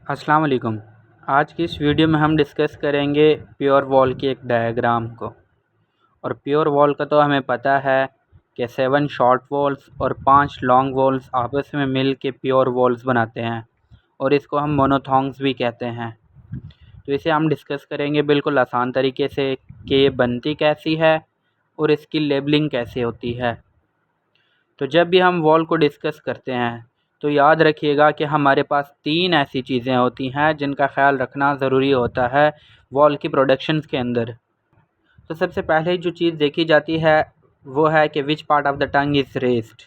अस्सलाम वालेकुम। आज की इस वीडियो में हम डिस्कस करेंगे प्योर वॉल की एक डायग्राम को। और प्योर वॉल का तो हमें पता है कि 7 शॉर्ट वॉल्स और 5 लॉन्ग वॉल्स आपस में मिल के प्योर वॉल्स बनाते हैं और इसको हम मोनोथॉन्ग्स भी कहते हैं। तो इसे हम डिस्कस करेंगे बिल्कुल आसान तरीके से कि ये बनती कैसी है और इसकी लेबलिंग कैसे होती है। तो जब भी हम वॉल को डिस्कस करते हैं तो याद रखिएगा कि हमारे पास 3 ऐसी चीज़ें होती हैं जिनका ख्याल रखना ज़रूरी होता है वॉल की प्रोडक्शंस के अंदर। तो सबसे पहले जो चीज़ देखी जाती है वो है कि which part of the tongue is raised.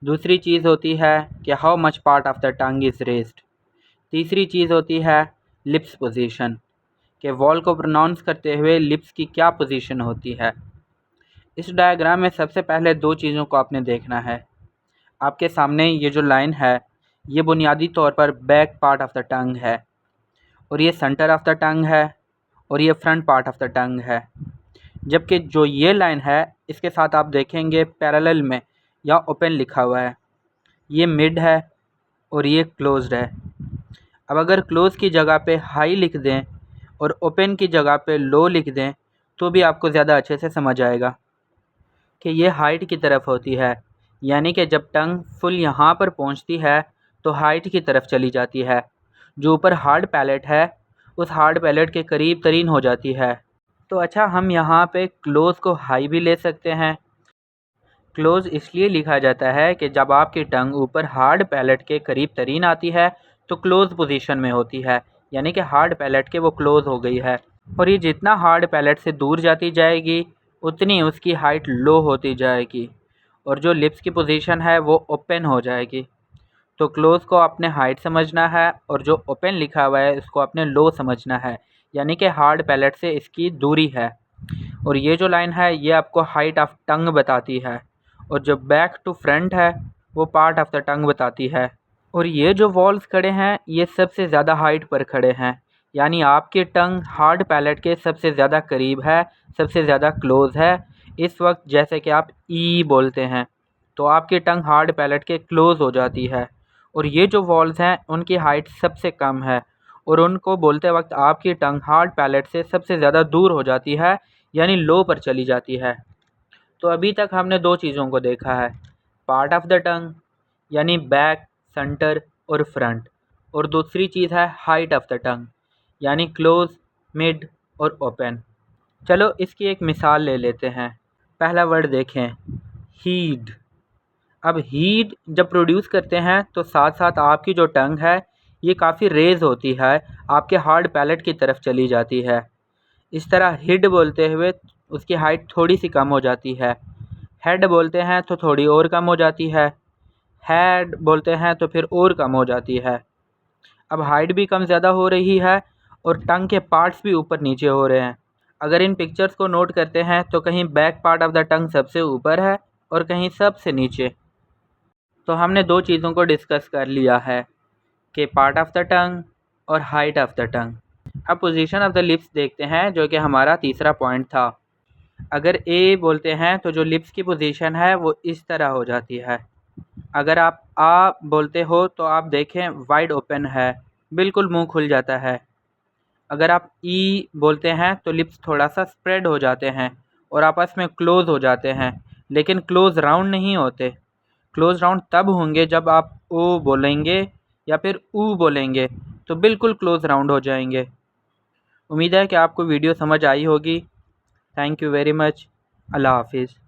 दूसरी चीज़ होती है कि how much part of the tongue is raised. तीसरी चीज़ होती है लिप्स पोजीशन, कि वॉल को प्रोनाउंस करते हुए लिप्स की क्या पोजीशन होती है। इस डायग्राम में सबसे पहले 2 चीज़ों को आपने देखना है। आपके सामने ये जो लाइन है ये बुनियादी तौर पर back part of the tongue है और ये सेंटर ऑफ द टंग है और ये front part of the tongue है। जबकि जो ये लाइन है इसके साथ आप देखेंगे पैरेलल में या ओपन लिखा हुआ है, ये मिड है और ये क्लोज्ड है। अब अगर क्लोज की जगह पे हाई लिख दें और ओपन की जगह पे लो लिख दें तो भी आपको ज़्यादा अच्छे से समझ आएगा कि ये हाइट की तरफ होती है, यानी कि जब टंग फुल यहाँ पर पहुँचती है तो हाइट की तरफ चली जाती है। जो ऊपर हार्ड पैलेट है उस हार्ड पैलेट के करीब तरीन हो जाती है। तो अच्छा, हम यहाँ पे क्लोज को हाई भी ले सकते हैं। क्लोज इसलिए लिखा जाता है कि जब आपकी टंग ऊपर हार्ड पैलेट के करीब तरीन आती है तो क्लोज पोजीशन में होती है, यानी कि हार्ड पैलेट के वो क्लोज हो गई है। और ये जितना हार्ड पैलेट से दूर जाती जाएगी उतनी उसकी हाइट लो होती जाएगी और जो लिप्स की पोजीशन है वो ओपन हो जाएगी। तो क्लोज को आपने हाइट समझना है और जो ओपन लिखा हुआ है इसको आपने लो समझना है, यानी कि हार्ड पैलेट से इसकी दूरी है। और ये जो लाइन है ये आपको हाइट ऑफ टंग बताती है और जो बैक टू फ्रंट है वो पार्ट ऑफ द टंग बताती है। और ये जो वॉल्स खड़े हैं ये सबसे ज़्यादा हाइट पर खड़े हैं, यानी आपकी टंग हार्ड पैलेट के सबसे ज़्यादा करीब है, सबसे ज़्यादा क्लोज है। इस वक्त जैसे कि आप ई बोलते हैं तो आपकी टंग हार्ड पैलेट के क्लोज हो जाती है। और ये जो वॉल्स हैं उनकी हाइट सबसे कम है और उनको बोलते वक्त आपकी टंग हार्ड पैलेट से सबसे ज़्यादा दूर हो जाती है, यानी लो पर चली जाती है। तो अभी तक हमने 2 चीज़ों को देखा है, पार्ट ऑफ द टंग यानी बैक, सेंटर और फ्रंट, और दूसरी चीज़ है हाइट ऑफ द टंग यानी क्लोज, मिड और ओपन। चलो इसकी एक मिसाल ले लेते हैं। पहला वर्ड देखें, हीड। अब हीड जब प्रोड्यूस करते हैं तो साथ साथ आपकी जो टंग है ये काफ़ी रेज होती है, आपके हार्ड पैलेट की तरफ चली जाती है। इस तरह हिड बोलते हुए उसकी हाइट थोड़ी सी कम हो जाती है, हेड बोलते हैं तो थोड़ी और कम हो जाती है, हेड बोलते हैं तो फिर और कम हो जाती है। अब हाइट भी कम ज़्यादा हो रही है और टंग के पार्ट्स भी ऊपर नीचे हो रहे हैं। अगर इन पिक्चर्स को नोट करते हैं तो कहीं back part of the tongue सबसे ऊपर है और कहीं सबसे नीचे। तो हमने 2 चीज़ों को डिस्कस कर लिया है कि पार्ट ऑफ द टंग और हाइट ऑफ द टंग। अब पोजीशन ऑफ द लिप्स देखते हैं जो कि हमारा तीसरा पॉइंट था। अगर ए बोलते हैं तो जो लिप्स की पोजीशन है वो इस तरह हो जाती है। अगर आप आ बोलते हो तो आप देखें वाइड ओपन है, बिल्कुल मुंह खुल जाता है। अगर आप ई बोलते हैं तो लिप्स थोड़ा सा स्प्रेड हो जाते हैं और आपस में क्लोज हो जाते हैं, लेकिन क्लोज राउंड नहीं होते। क्लोज राउंड तब होंगे जब आप ओ बोलेंगे या फिर ऊ बोलेंगे तो बिल्कुल क्लोज राउंड हो जाएंगे। उम्मीद है कि आपको वीडियो समझ आई होगी। Thank you very much. अल्लाह हाफिज़।